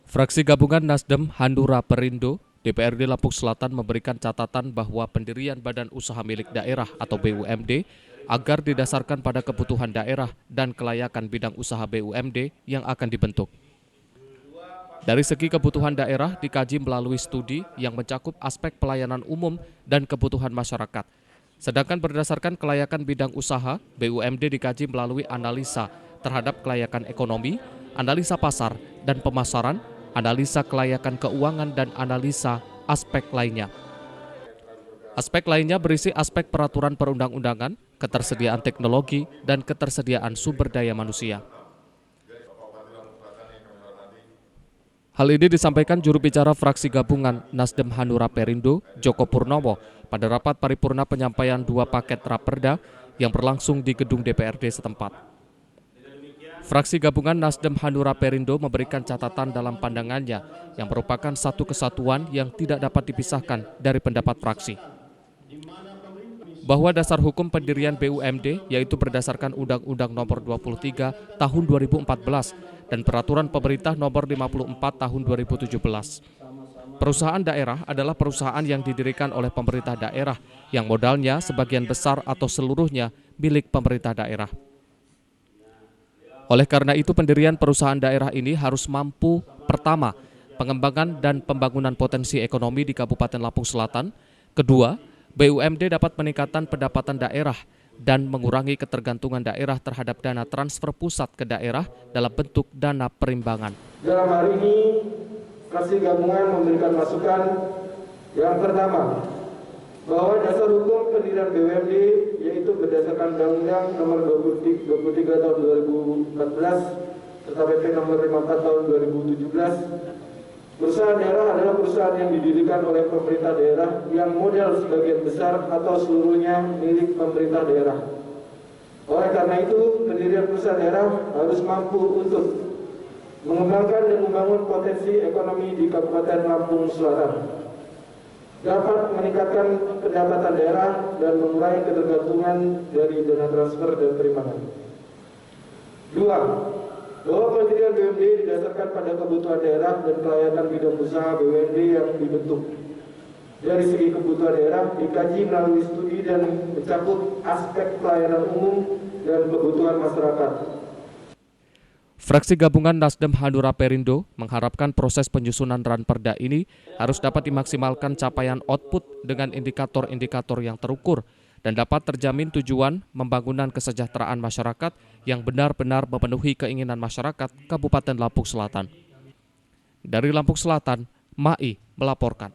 Fraksi gabungan Nasdem Hanura Perindo DPRD Lampung Selatan memberikan catatan bahwa pendirian Badan Usaha Milik Daerah atau BUMD agar didasarkan pada kebutuhan daerah dan kelayakan bidang usaha BUMD yang akan dibentuk. Dari segi kebutuhan daerah dikaji melalui studi yang mencakup aspek pelayanan umum dan kebutuhan masyarakat. Sedangkan berdasarkan kelayakan bidang usaha, BUMD dikaji melalui analisa terhadap kelayakan ekonomi, analisa pasar dan pemasaran, analisa kelayakan keuangan dan analisa aspek lainnya. Aspek lainnya berisi aspek peraturan perundang-undangan, ketersediaan teknologi, dan ketersediaan sumber daya manusia. Hal ini disampaikan juru bicara fraksi gabungan Nasdem Hanura Perindo, Joko Purnomo, pada rapat paripurna penyampaian 2 paket Raperda yang berlangsung di gedung DPRD setempat. Fraksi gabungan Nasdem Hanura Perindo memberikan catatan dalam pandangannya yang merupakan satu kesatuan yang tidak dapat dipisahkan dari pendapat fraksi. Bahwa dasar hukum pendirian BUMD yaitu berdasarkan Undang-Undang Nomor 23 Tahun 2014 dan Peraturan Pemerintah Nomor 54 Tahun 2017. Perusahaan daerah adalah perusahaan yang didirikan oleh pemerintah daerah yang modalnya sebagian besar atau seluruhnya milik pemerintah daerah. Oleh karena itu pendirian perusahaan daerah ini harus mampu pertama, pengembangan dan pembangunan potensi ekonomi di Kabupaten Lampung Selatan, kedua, BUMD dapat meningkatkan pendapatan daerah dan mengurangi ketergantungan daerah terhadap dana transfer pusat ke daerah dalam bentuk dana perimbangan. Dalam hari ini, fraksi gabungan memberikan masukan yang pertama, bahwa dasar hukum pendirian BUMD yaitu berdasarkan Undang-Undang Nomor 23 Tahun 2014 serta PP Nomor 54 Tahun 2017. Perusahaan daerah adalah perusahaan yang didirikan oleh pemerintah daerah yang modal sebagian besar atau seluruhnya milik pemerintah daerah. Oleh karena itu, pendirian perusahaan daerah harus mampu untuk mengembangkan dan membangun potensi ekonomi di Kabupaten Lampung Selatan, dapat meningkatkan pendapatan daerah dan mengurangi ketergantungan dari dana transfer dan perimbangan. 2. Bahwa pendirian BUMD didasarkan pada kebutuhan daerah dan kelayakan bidang usaha BUMD yang dibentuk. Dari segi kebutuhan daerah dikaji melalui studi dan mencakup aspek pelayanan umum dan kebutuhan masyarakat. Fraksi gabungan Nasdem Hanura Perindo mengharapkan proses penyusunan Raperda ini harus dapat dimaksimalkan capaian output dengan indikator-indikator yang terukur dan dapat terjamin tujuan pembangunan kesejahteraan masyarakat yang benar-benar memenuhi keinginan masyarakat Kabupaten Lampung Selatan. Dari Lampung Selatan, Mai melaporkan.